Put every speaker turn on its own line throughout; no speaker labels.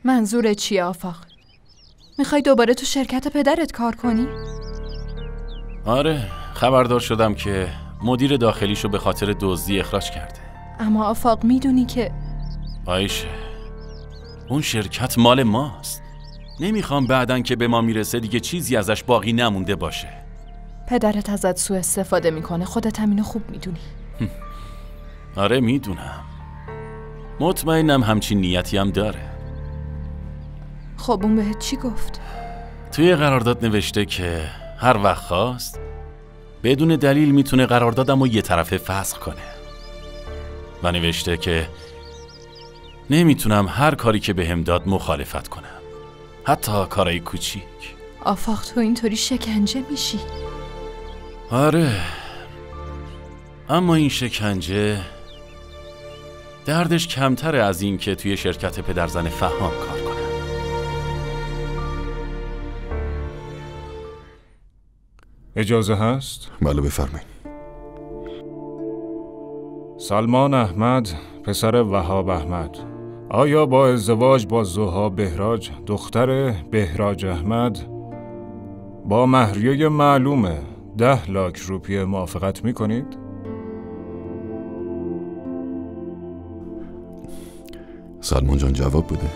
منظور چیه آفاق؟ میخوای دوباره تو شرکت پدرت کار کنی؟
آره، خبردار شدم که مدیر داخلیشو به خاطر دزدی اخراج کرده.
اما آفاق میدونی که
عایشه، اون شرکت مال ماست. نمیخوام بعدن که به ما میرسه دیگه چیزی ازش باقی نمونده باشه.
پدرت ازت سوء استفاده میکنه، خودت هم اینو خوب میدونی.
آره میدونم، مطمئنم همچین نیتی هم داره.
خب اون بهت چی گفت؟
توی قرارداد نوشته که هر وقت خواست بدون دلیل میتونه قراردادمو یه طرفه فسخ کنه و نوشته که نمیتونم هر کاری که بهم داد مخالفت کنم، حتی کارای کوچیک.
آفاق تو اینطوری شکنجه میشی.
آره، اما این شکنجه دردش کمتره از این که توی شرکت پدرزن فهام کار کنم.
اجازه هست؟
بله بفرمایید.
سلمان احمد، پسر وهاب احمد، آیا با ازدواج با زوها بهراج، دختر بهراج احمد، با مهریه معلومه 10 لاک روپیه موافقت میکنید؟
سلمان جان جواب بده.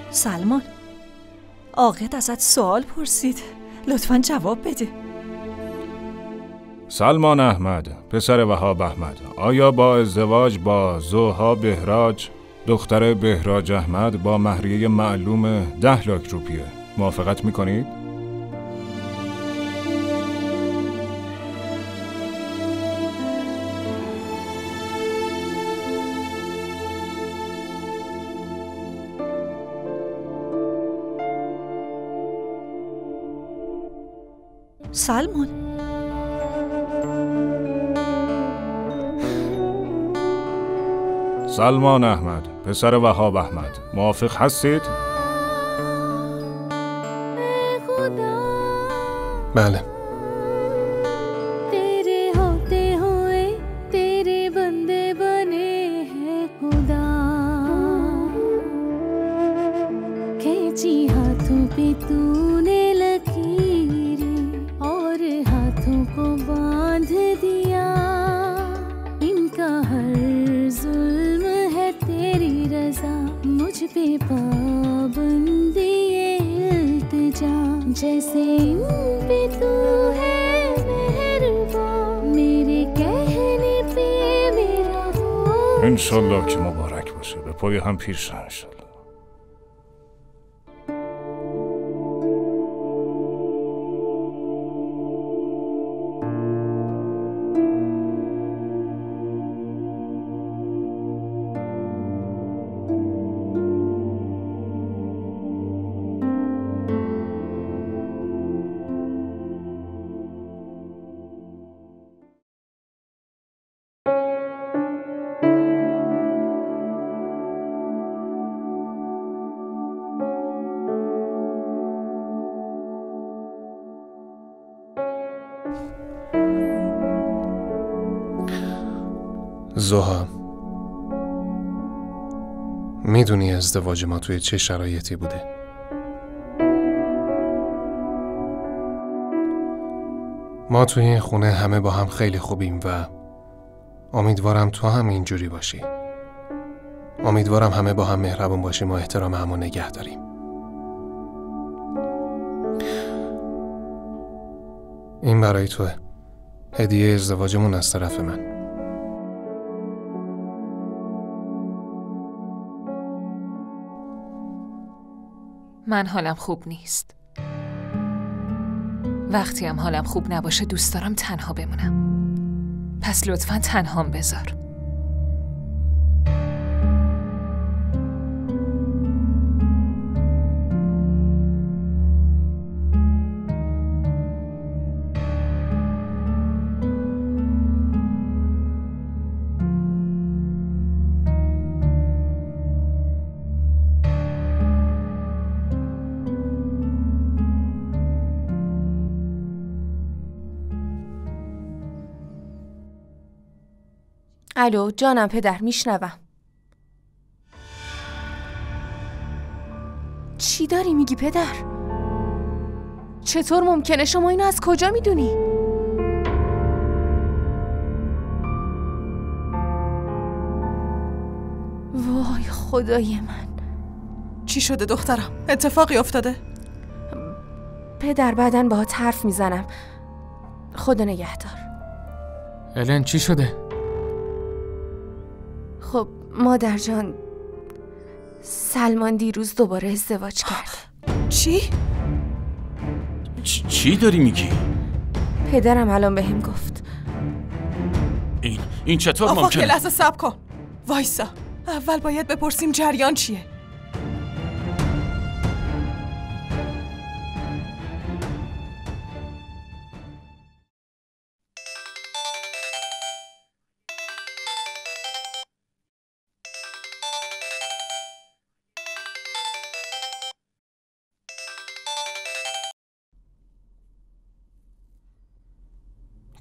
سلمان، آقت ازت سوال پرسید، لطفاً جواب بده.
سلمان احمد، پسر وهاب احمد، آیا با ازدواج با زوها بهراج، دختر بهراج احمد، با مهریه معلوم 10 لاک روپیه موافقت میکنید؟
سلمان،
سلمان احمد، پسر وهاب احمد، موافق هستید؟
بله.
انشالله که مبارک باشه، به پای هم پیر شن انشالله.
زوها، میدونی ازدواج ما توی چه شرایطی بوده؟ ما توی این خونه همه با هم خیلی خوبیم و امیدوارم تو هم اینجوری باشی. امیدوارم همه با هم مهربون باشیم و احترام هم نگه داریم. این برای توه، هدیه ازدواجمون از طرف من.
من حالم خوب نیست. وقتی هم حالم خوب نباشه دوست دارم تنها بمونم. پس لطفاً تنهام بذار.
الو جانم پدر، میشنوم. چی داری میگی پدر؟ چطور ممکنه؟ شما اینو از کجا میدونی؟ وای خدای من.
چی شده دخترم؟ اتفاقی افتاده؟
پدر بعدن باهات حرف میزنم. خدا نگهدار.
الن چی شده؟
خب مادر جان، سلمان دیروز دوباره ازدواج کرد.
چی؟
چی داری میگی؟
پدرم الان بهم گفت.
این چطور
ممکنه؟
ممکنه؟
یه لحظه صبر کن. وایسا. اول باید بپرسیم جریان چیه.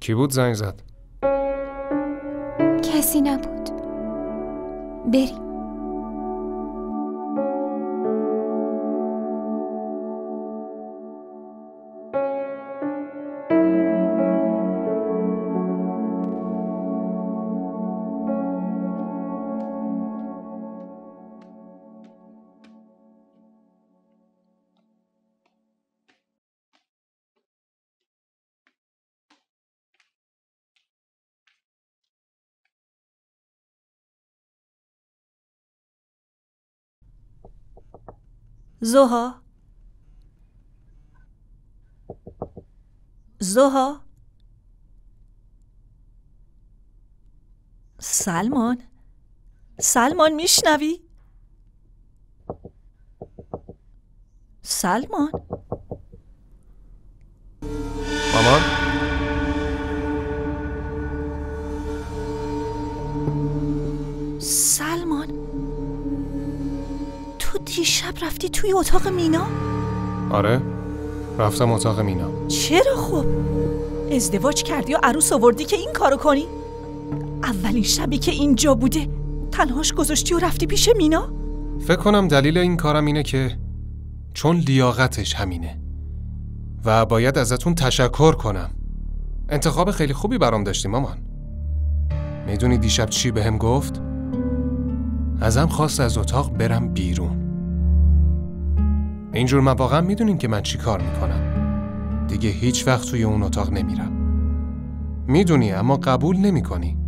کی بود زنگ زد؟
کسی نبود. بریم.
زوها؟ زوها؟ سلمان؟ سلمان میشنوی؟ سلمان؟
مامان؟
سلمان؟ تو دیشب رفتی توی اتاق مینا؟
آره رفتم اتاق مینا.
چرا خب؟ ازدواج کردی و عروس آوردی که این کارو کنی؟ اولین شبی که اینجا بوده تنهاش گذاشتی و رفتی پیش مینا؟
فکر کنم دلیل این کارم اینه که چون لیاقتش همینه و باید ازتون تشکر کنم. انتخاب خیلی خوبی برام داشتی مامان. میدونی دیشب چی بهم گفت؟ ازم خواست از اتاق برم بیرون. اینجور مواقع میدونین که من چی کار میکنم. دیگه هیچ وقت توی اون اتاق نمیرم. میدونی اما قبول نمیکنی.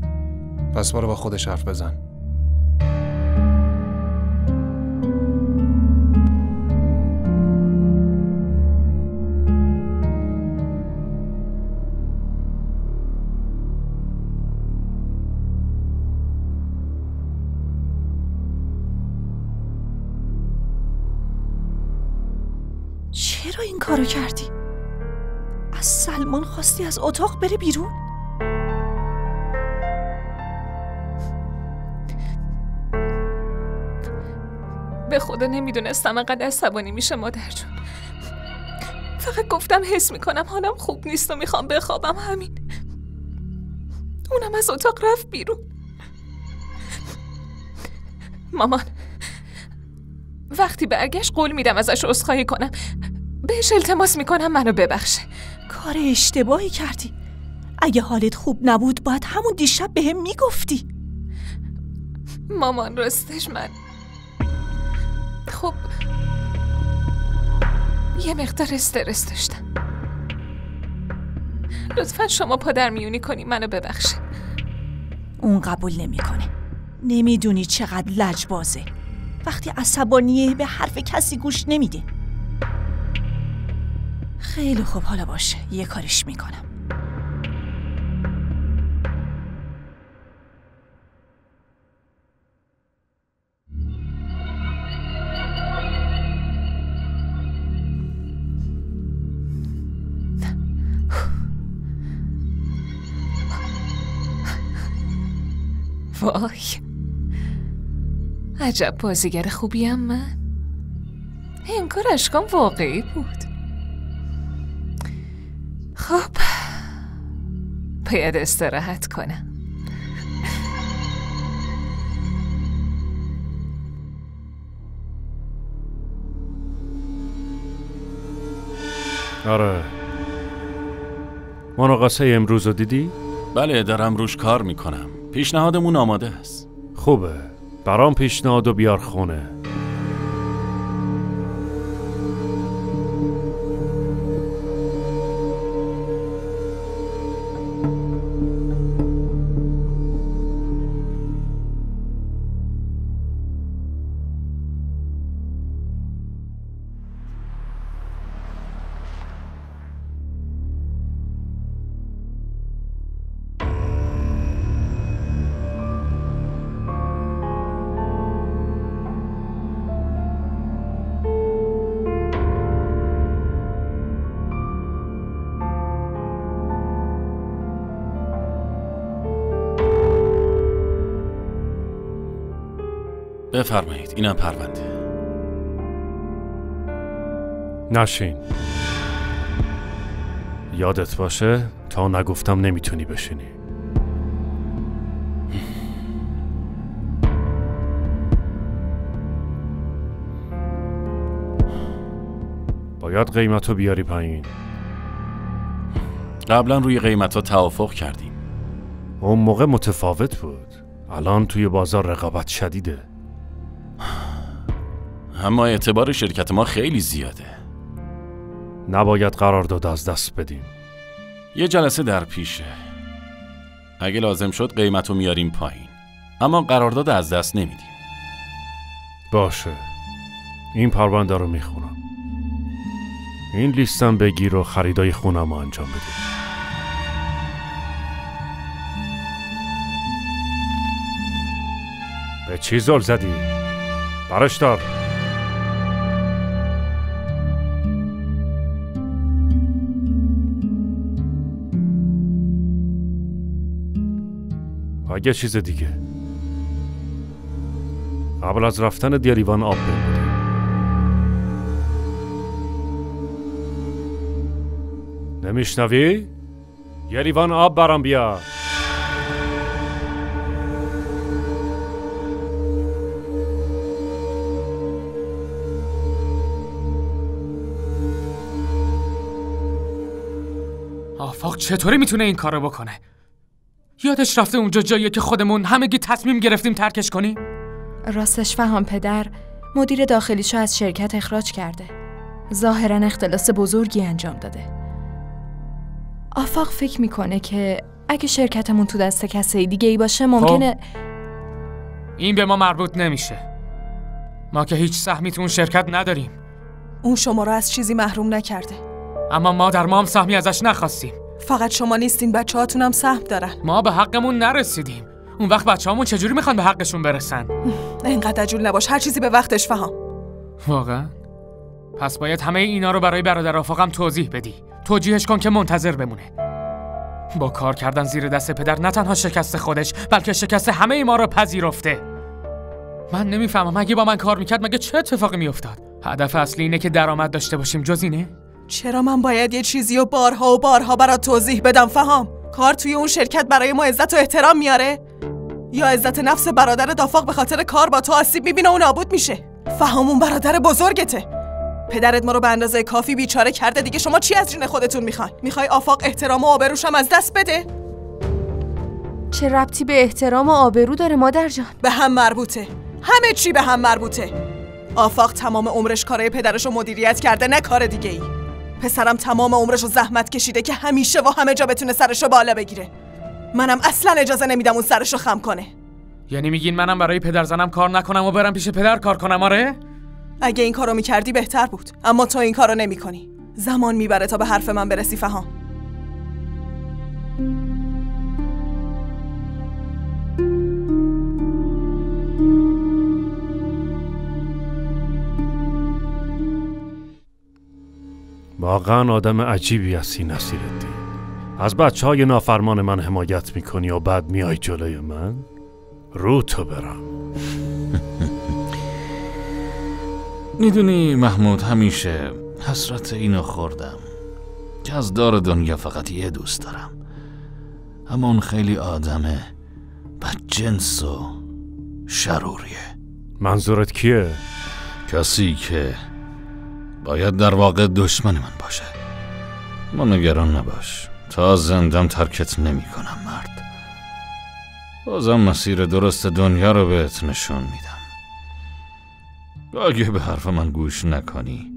پس برو با خودش حرف بزن.
چرا این کارو کردی؟ از سلمان خواستی از اتاق بره بیرون؟
به خدا نمیدونستم انقدر عصبانی میشه مادر جون. فقط گفتم حس میکنم حالم خوب نیست و میخوام بخوابم، همین. اونم از اتاق رفت بیرون. مامان وقتی برگشت قول میدم ازش عذرخواهی کنم، بهش التماس میکنم منو ببخشه.
کار اشتباهی کردی. اگه حالت خوب نبود باید همون دیشب بهم میگفتی.
مامان راستش من خب یه مقدار استرس داشتم. لطفا شما پادر میونی کنی منو ببخشه.
اون قبول نمیکنه. نمیدونی چقدر لجبازه. وقتی عصبانیه به حرف کسی گوش نمیده. خیلی خوب حالا باشه، یه کارش میکنم.
وای عجب بازیگر خوبیم من. انگار اشکام واقعی بود. خب باید استراحت کنم.
آره. مناقصه امروز رو دیدی؟
بله دارم روش کار میکنم. پیشنهادمون آماده است.
خوبه. برام پیشنهاد و بیار خونه.
بفرمایید اینم پرونده.
نشین. یادت باشه تا نگفتم نمیتونی بشینی. باید قیمتو بیاری پایین.
قبلا روی قیمت‌ها توافق کردیم.
اون موقع متفاوت بود. الان توی بازار رقابت شدیده.
اما اعتبار شرکت ما خیلی زیاده.
نباید قرارداد از دست بدیم.
یه جلسه در پیشه. اگه لازم شد قیمتو میاریم پایین. اما قرارداد از دست نمیدیم.
باشه. این پرونده رو میخونم. این لیستم بگیر و خریدای خونم رو انجام بده. به چی زل زدی؟ برش دار. اگه چیز دیگه قبل از رفتن یه لیوان آب بده. نمیشنوی؟ یه لیوان آب برام بیار.
آفاق چطوری میتونه این کارو بکنه؟ یادش رفته اونجا جاییه که خودمون همگی تصمیم گرفتیم ترکش کنیم؟
راستش فهم پدر مدیر داخلیشو از شرکت اخراج کرده. ظاهراً اختلاس بزرگی انجام داده. آفاق فکر میکنه که اگه شرکتمون تو دست کسی دیگه ای باشه ممکنه
این به ما مربوط نمیشه. ما که هیچ سهمی تو اون شرکت نداریم.
اون شما رو از چیزی محروم نکرده.
اما ما در ما هم سهمی ازش نخواستیم.
فقط شما نیستین، بچه‌هاتون هم سهم دارن.
ما به حقمون نرسیدیم. اون وقت بچه‌هامون چجوری میخوان به حقشون برسن؟
اینقدر عجول نباش، هر چیزی به وقتش فهم.
واقعا؟ پس باید همه اینا رو برای برادر آفاقم توضیح بدی. توجیهش کن که منتظر بمونه. با کار کردن زیر دست پدر نه تنها شکست خودش بلکه شکست همه ای ما رو پذیرفته. من نمیفهمم اگه با من کار میکرد مگه چه اتفاقی میافتاد؟ هدف اصلی اینه که درآمد داشته باشیم، جز اینه؟
چرا من باید یه چیزی رو بارها و بارها برات توضیح بدم فهم؟ کار توی اون شرکت برای ما عزت و احترام میاره؟ یا عزت نفس برادر دافاق به خاطر کار با تو آسیب میبینه و نابود میشه؟ فهم اون برادر بزرگته. پدرت ما رو به اندازه کافی بیچاره کرده، دیگه شما چی از جون خودتون میخواین؟ میخوای آفاق احترام و آبروش هم از دست بده؟
چه ربطی به احترام و آبرو داره مادر جان؟
به هم مربوطه. همه چی به هم مربوطه. آفاق تمام عمرش کارای پدرش رو مدیریت کرده، نه کار دیگه ای. پسرم تمام عمرش رو زحمت کشیده که همیشه و همه جا بتونه سرشو بالا بگیره. منم اصلا اجازه نمیدم اون سرشو خم کنه.
یعنی میگین منم برای پدرزنم کار نکنم و برم پیش پدر کار کنم؟ آره؟
اگه این کارو میکردی بهتر بود، اما تو این کارو نمیکنی. زمان میبره تا به حرف من برسی فهم.
واقعا آدم عجیبی هستی نصیرالدین. از بچه‌های نافرمان من حمایت میکنی و بعد میای جلوی من؟ رو تو برم.
میدونی محمود، همیشه حسرت اینو خوردم که از دار دنیا فقط یه دوست دارم، اما اون خیلی آدمه بدجنس و شروریه.
منظورت کیه؟
کسی که باید در واقع دشمن من باشه. ما نگران نباش، تا زندم ترکت نمی کنم مرد. بازم مسیر درست دنیا رو بهت نشون میدم. اگه به حرف من گوش نکنی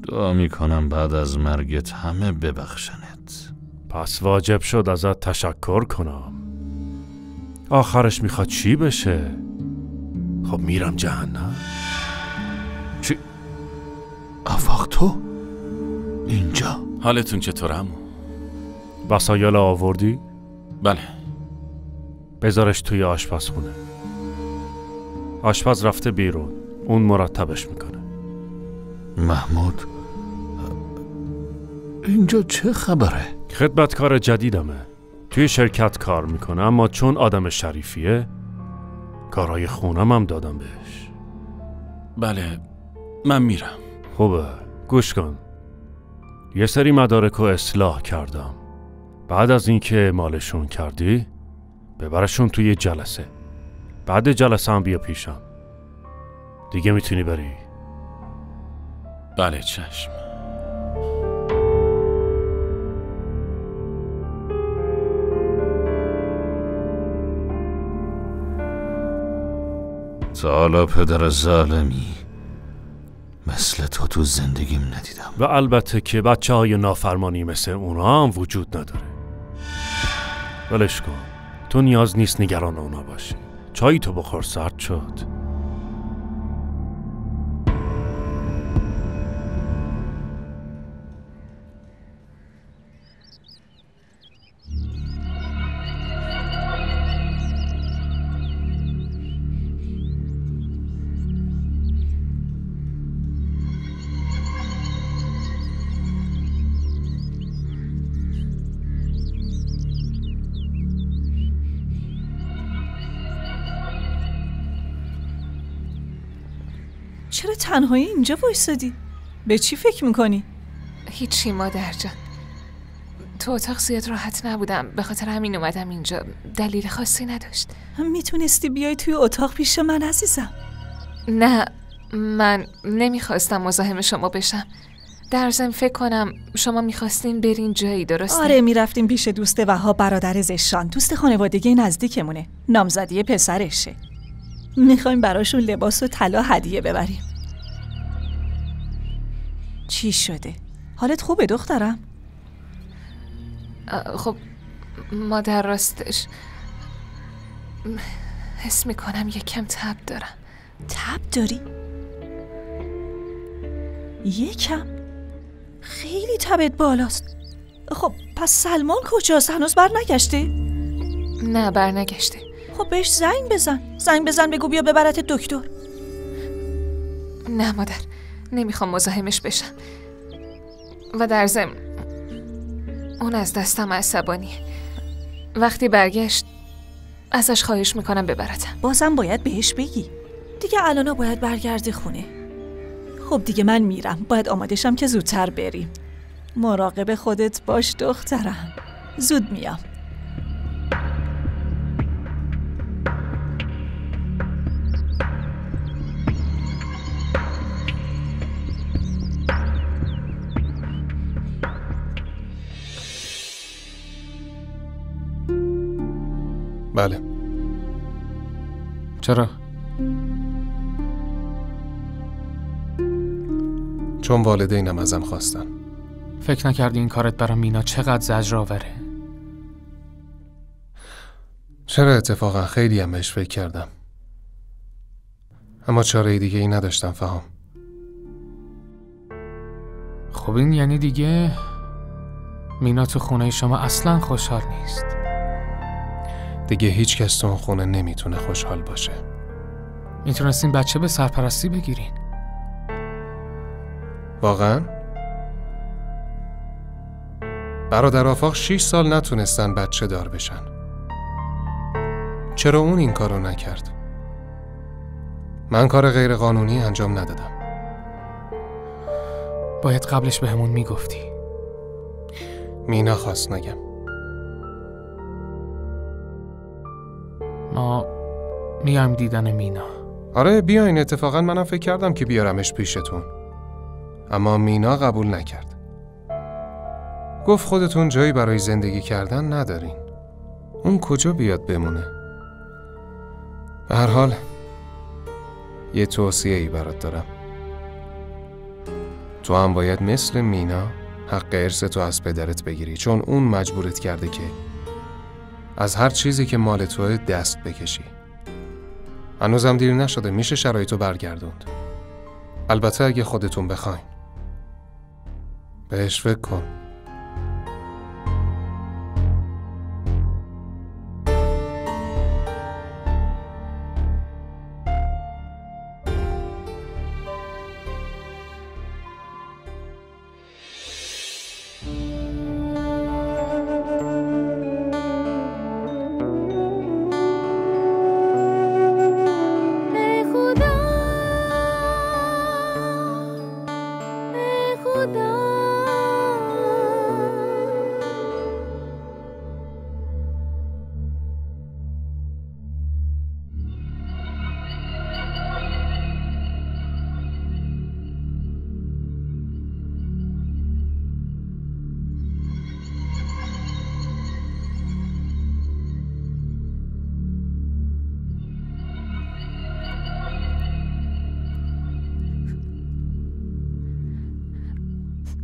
دعا میکنم بعد از مرگت همه ببخشنت.
پس واجب شد ازت تشکر کنم. آخرش میخواد چی بشه؟ خب میرم جهنم.
چی؟ آفاق تو؟ اینجا؟
حالتون چطور عمو؟
وسایل آوردی؟
بله.
بذارش توی آشپزخونه. آشپز رفته بیرون، اون مرتبش میکنه.
محمود، اینجا چه خبره؟
خدمتکار جدیدمه. توی شرکت کار میکنه، اما چون آدم شریفیه کارهای خونم هم دادم بهش.
بله، من میرم.
خوبه، گوش کن. یه سری مدارک رو اصلاح کردم. بعد از اینکه اعمالشون کردی ببرشون توی جلسه. بعد جلسه هم بیا پیشم. دیگه میتونی بری.
بله چشم.
تا حالا پدر ظالمی مثل تو زندگیم ندیدم.
و البته که بچه‌های نافرمانی مثل اونا هم وجود نداره. ولش کن. تو نیاز نیست نگران اونا باشی. چایی تو بخور، سرد شد.
چرا تنهایی اینجا وایسادی؟ به چی فکر میکنی؟
هیچی مادر جان. تو اتاق زیاد راحت نبودم، به خاطر همین اومدم اینجا. دلیل خاصی نداشت.
میتونستی بیای توی اتاق پیش من عزیزم.
نه، من نمیخواستم مزاحم شما بشم. در ضمن فکر کنم شما میخواستین برین جایی، درسته؟
آره، میرفتیم پیش دوست وهاب برادر زشان. دوست خانوادگی نزدیکمونه، نامزدی پسرشه. میخوایم براشون لباس و طلا هدیه ببریم. چی شده؟ حالت خوبه دخترم؟
خب مادر راستش حس میکنم یکم تب دارم.
تب داری؟ یکم؟ خیلی تبت بالاست. خب پس سلمان کجاست؟ هنوز بر نگشته؟
نه، بر نگشته.
خب بهش زنگ بزن بگو بیا ببرت دکتر.
نه مادر، نمیخوام مزاحمش بشم. و در ضمن اون از دستم عصبانیه. وقتی برگشت ازش خواهش میکنم ببرتم.
بازم باید بهش بگی. دیگه الان باید برگردی خونه. خب دیگه من میرم، باید آماده شم که زودتر بریم. مراقب خودت باش دخترم. زود میام.
بله. چرا؟ چون والدینم ازم خواستن.
فکر نکردی این کارت برای مینا چقدر زجرآوره؟
چرا اتفاقا خیلی هم بهش فکر کردم. اما چاره دیگه ای نداشتم فهم.
خب این یعنی دیگه مینا تو خونه شما اصلا خوشحال نیست.
دیگه هیچ کس تو اون خونه نمیتونه خوشحال باشه.
میتونستین بچه به سرپرستی بگیرین.
واقعا؟ برادر آفاق 6 سال نتونستن بچه دار بشن. چرا اون این کارو نکرد؟ من کار غیر قانونی انجام ندادم.
باید قبلش بهمون میگفتی.
مینا خواست نگم.
ما میایم دیدن مینا.
آره بیاین، اتفاقا منم فکر کردم که بیارمش پیشتون، اما مینا قبول نکرد. گفت خودتون جایی برای زندگی کردن ندارین. اون کجا بیاد بمونه؟ به هر حال یه توصیه‌ای برات دارم. تو هم باید مثل مینا حق ارثتو از پدرت بگیری، چون اون مجبورت کرده که از هر چیزی که مال توه دست بکشی. هنوزم دیر نشده، میشه شرایطو برگردوند. البته اگه خودتون بخواین. بهش فکر کن.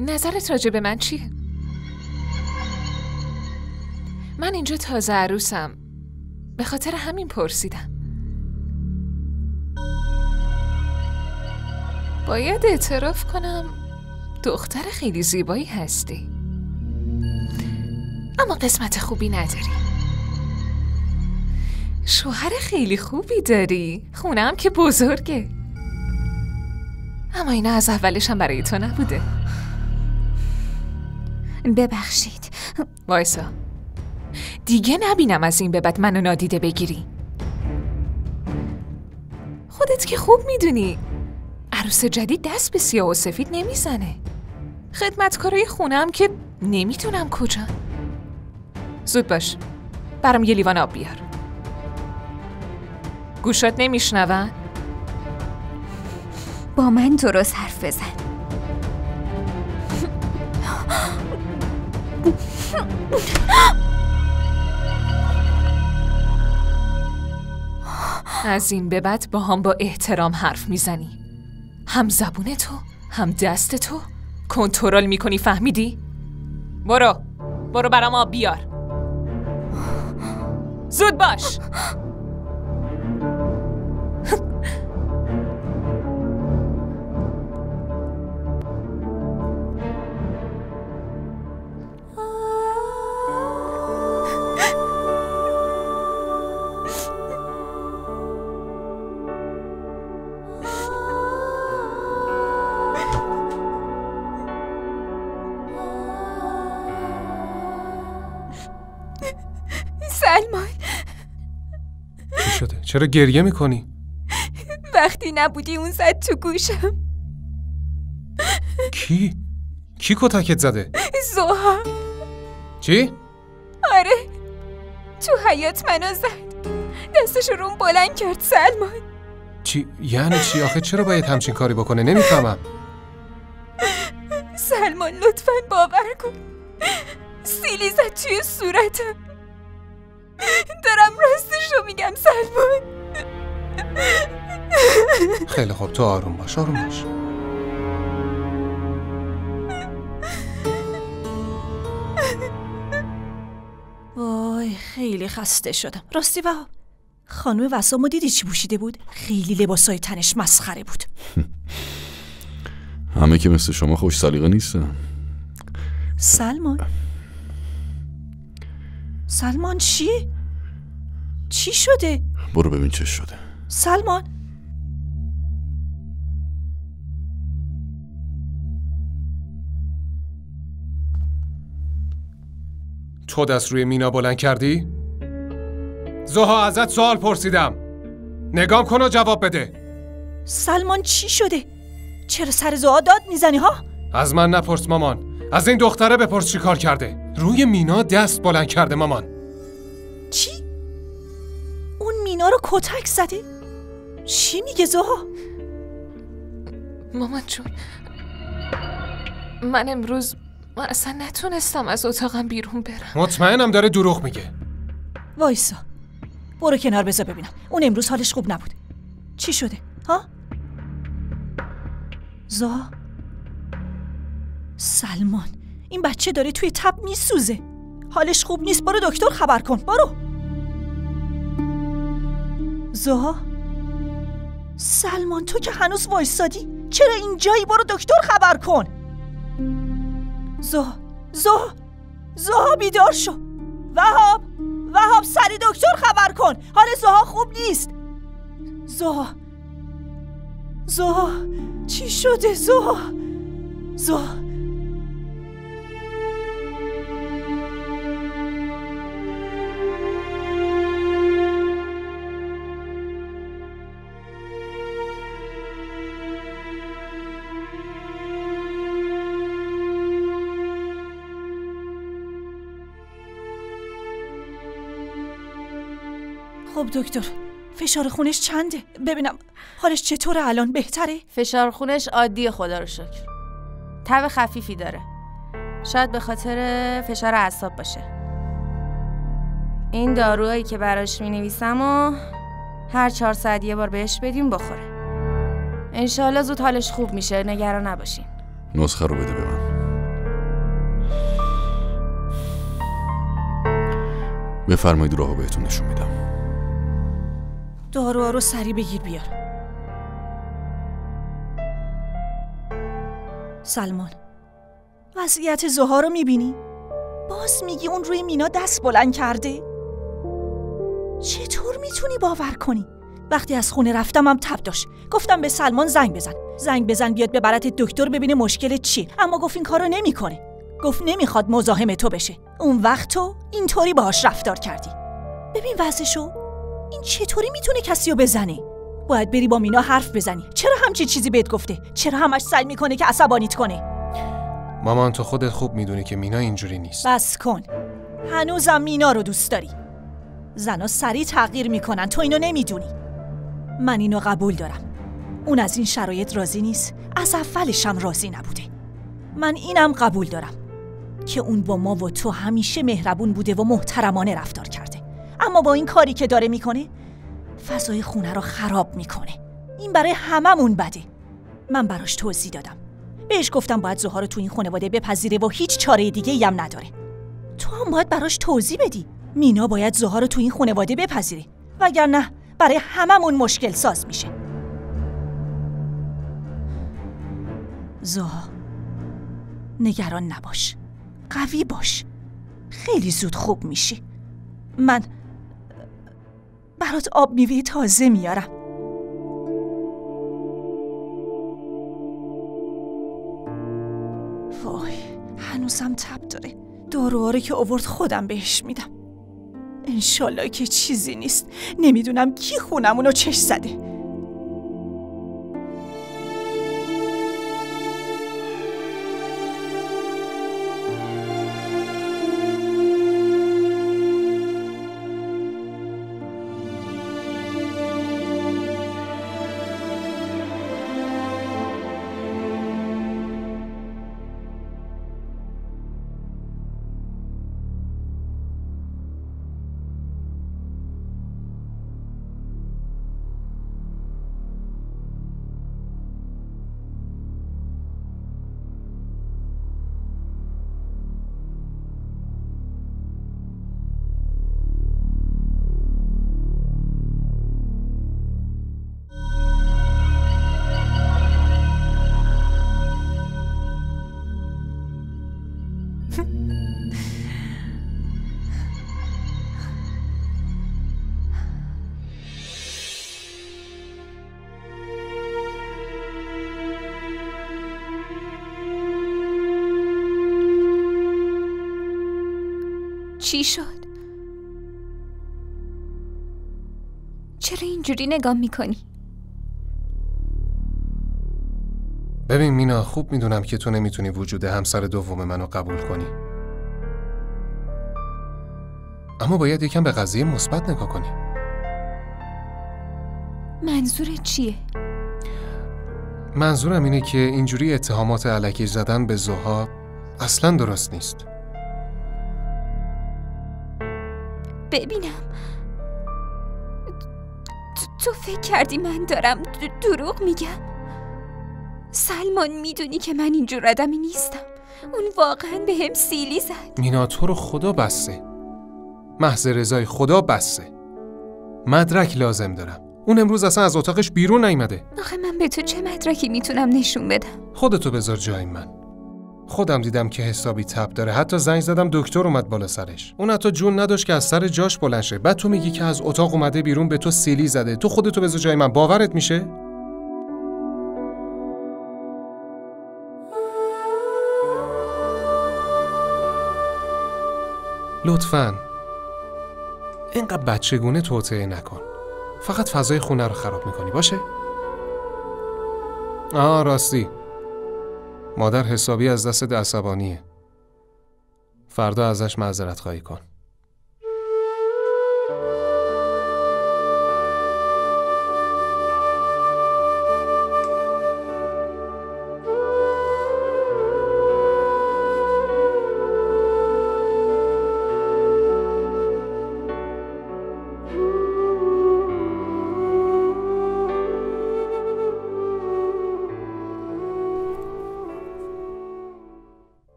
نظرت راجع به من چیه؟ من اینجا تازه عروسم، به خاطر همین پرسیدم. باید اعتراف کنم دختر خیلی زیبایی هستی، اما قسمت خوبی نداری. شوهر خیلی خوبی داری، خونه هم که بزرگه، اما اینا از اولش هم برای تو نبوده.
ببخشید.
وایسا، دیگه نبینم از این به بعد منو نادیده بگیری. خودت که خوب میدونی عروس جدید دست به سیاه و سفید نمیزنه. خدمتکارای خونم که نمیتونم کجا. زود باش، برام یه لیوان آب بیار. گوشات نمیشنون؟
با من درست حرف بزن.
از این به بعد با هم با احترام حرف میزنی. هم زبون تو هم دست تو کنترل میکنی، فهمیدی؟ برو برام آب بیار. زود باش.
سلمان،
چی شده؟ چرا گریه میکنی؟
وقتی نبودی اون زد تو گوشم.
کی کتکت زده؟
زوها.
چی؟
آره، تو حیاط منو زد، دستش روم بلند کرد. سلمان
چی؟ یعنی چی؟ آخه چرا باید همچین کاری بکنه؟ نمیفهمم.
سلمان لطفاً باور کن، سیلی زد توی صورتم. دارم راستشو میگم سلمان.
خیلی خوب، تو آروم باش.
وای خیلی خسته شدم. راستی وهاب، خانم وسامو دیدی چی پوشیده بود؟ خیلی لباسای تنش مسخره بود.
همه که مثل شما خوش سلیقه نیستن.
سلمان چی شده؟
برو ببین چه شده.
سلمان
تو دست روی مینا بلند کردی؟ زوها ازت سوال پرسیدم، نگام کن و جواب بده.
سلمان چی شده؟ چرا سر زوها داد میزنی ها؟
از من نپرس مامان، از این دختره بپرس چی کار کرده. روی مینا دست بلند کرده مامان.
چی؟ اون مینا رو کتک زده؟ چی میگه زوها؟
مامان جون، من امروز من اصلا نتونستم از اتاقم بیرون برم.
مطمئنم داره دروغ میگه.
وایسا، برو کنار بذار ببینم. اون امروز حالش خوب نبود. چی شده؟ ها؟ زها؟ سلمان، این بچه داره توی تب میسوزه. حالش خوب نیست. برو دکتر خبر کن. برو. زها؟ سلمان، تو که هنوز وایسادی؟ چرا اینجایی؟ برو دکتر خبر کن. زها بیدار شو. وهاب سری دکتر خبر کن. حال زها خوب نیست. زها چی شده؟ زها خب دکتر، فشار خونش چنده؟ ببینم حالش چطوره الان؟ بهتره؟
فشار خونش عادیه خدا رو شکر. تب خفیفی داره. شاید به خاطر فشار اعصاب باشه. این داروهایی که براش می‌نویسم و هر 4 ساعت یه بار بهش بدیم بخوره. انشالله زود حالش خوب میشه، نگران نباشین.
نسخه رو بده به من. بفرمایید راهو بهتون نشون میدم.
داروها رو سریع بگیر بیار. سلمان، وضعیت زها رو میبینی؟ باز میگی اون روی مینا دست بلند کرده؟ چطور میتونی باور کنی؟ وقتی از خونه رفتم هم تب داشت. گفتم به سلمان زنگ بزن بیاد ببرت دکتر ببینه مشکل چیه، اما گفت این کارو نمیکنه. گفت نمیخواد مزاحم تو بشه. اون وقت تو اینطوری باهاش رفتار کردی. ببین وضعشو. این چطوری میتونه کسی رو بزنه؟ باید بری با مینا حرف بزنی. چرا همچی چیزی بهت گفته؟ چرا همش سعی میکنه که عصبانیت کنه؟
مامان، تو خودت خوب میدونی که مینا اینجوری نیست.
بس کن. هنوزم مینا رو دوست داری. زنا سریع تغییر میکنن، تو اینو نمیدونی. من اینو قبول دارم. اون از این شرایط راضی نیست. از اولش هم راضی نبوده. من اینم قبول دارم که اون با ما و تو همیشه مهربون بوده و محترمانه رفتار کرده. اما با این کاری که داره میکنه فضای خونه رو خراب میکنه. این برای هممون بده. من براش توضیح دادم. بهش گفتم باید زها رو تو این خانواده بپذیره و هیچ چاره دیگه‌ای هم نداره. تو هم باید براش توضیح بدی. مینا باید زها رو تو این خانواده بپذیره، وگرنه برای هممون مشکل ساز میشه. زها، نگران نباش. قوی باش. خیلی زود خوب میشی. من برات آب میوه تازه میارم. وای، هنوزم تب داره. داروها رو که آورد خودم بهش میدم. انشالله که چیزی نیست. نمیدونم کی خونمونو چش زده.
چی شد؟ چرا اینجوری نگاه میکنی؟
ببین مینا، خوب میدونم که تو نمیتونی وجود همسر دوم منو قبول کنی، اما باید یکم به قضیه مثبت نگاه کنی.
منظورت چیه؟
منظورم اینه که اینجوری اتهامات الکی زدن به زها اصلا درست نیست.
ببینم تو فکر کردی من دارم دروغ میگم؟ سلمان میدونی که من اینجور آدمی نیستم. اون واقعا به هم سیلی زد.
مینا تو رو خدا بسه. محض رضای خدا بسه. مدرک لازم دارم. اون امروز اصلا از اتاقش بیرون نیامده.
آخه من به تو چه مدرکی میتونم نشون بدم؟
خودتو بذار جای من. خودم دیدم که حسابی تب داره. حتی زنگ زدم دکتر اومد بالا سرش. اون حتی جون نداشت که از سر جاش بلند شه. بعد تو میگی که از اتاق اومده بیرون به تو سیلی زده. تو خودتو بذار جای من. باورت میشه؟ لطفاً اینقدر بچگونه توطئه نکن. فقط فضای خونه رو خراب میکنی. باشه؟ راستی مادر حسابی از دست عصبانیه. فردا ازش معذرت خواهی کن.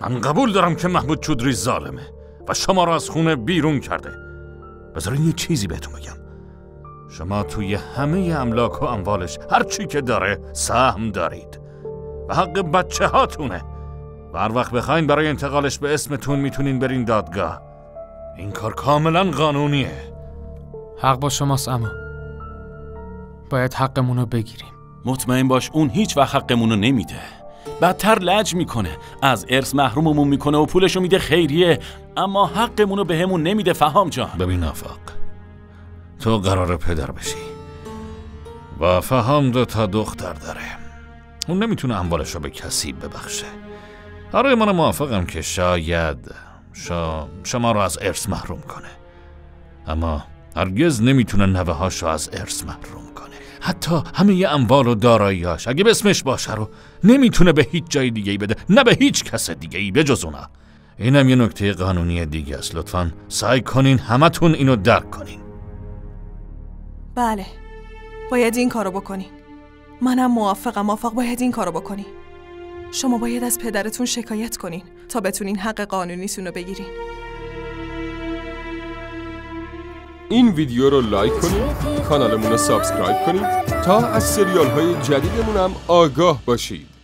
من قبول دارم که محمود چودری ظالمه و شما را از خونه بیرون کرده. بذارین یه چیزی بهتون بگم. شما توی همه املاک و اموالش هر چی که داره سهم دارید و حق بچه هاتونه و هر وقت بخواین برای انتقالش به اسمتون میتونین برین دادگاه. این کار کاملا قانونیه.
حق با شماست اما باید حقمونو بگیریم.
مطمئن باش اون هیچ وقت حقمونو نمیده. بدتر لج میکنه، از ارث محروممون میکنه و پولشو میده خیریه، اما حقمونو بهمون نمیده. فهام جان
ببین آفاق، تو قراره پدر بشی و فهام 2 دختر داره. اون نمیتونه اموالشو به کسی ببخشه. آره من موافقم که شاید شما رو از ارث محروم کنه، اما هرگز نمیتونه نوه‌هاشو از ارث محروم کنه. حتی همه اموال و دارایی‌هاش اگه به اسمش باشه رو نمیتونه به هیچ جای دیگه‌ای بده، نه به هیچ کس دیگه‌ای بجز اونا. اینم یه نکته قانونی دیگه است. لطفاً سعی کنین همتون اینو درک کنین.
بله، باید این کارو بکنین. منم موافقم. آفاق باید این کارو بکنین. شما باید از پدرتون شکایت کنین تا بتونین حق قانونیتون رو بگیرین.
این ویدیو رو لایک کنید، کانالمون رو سابسکرایب کنید تا از سریال های جدیدمون هم آگاه باشید.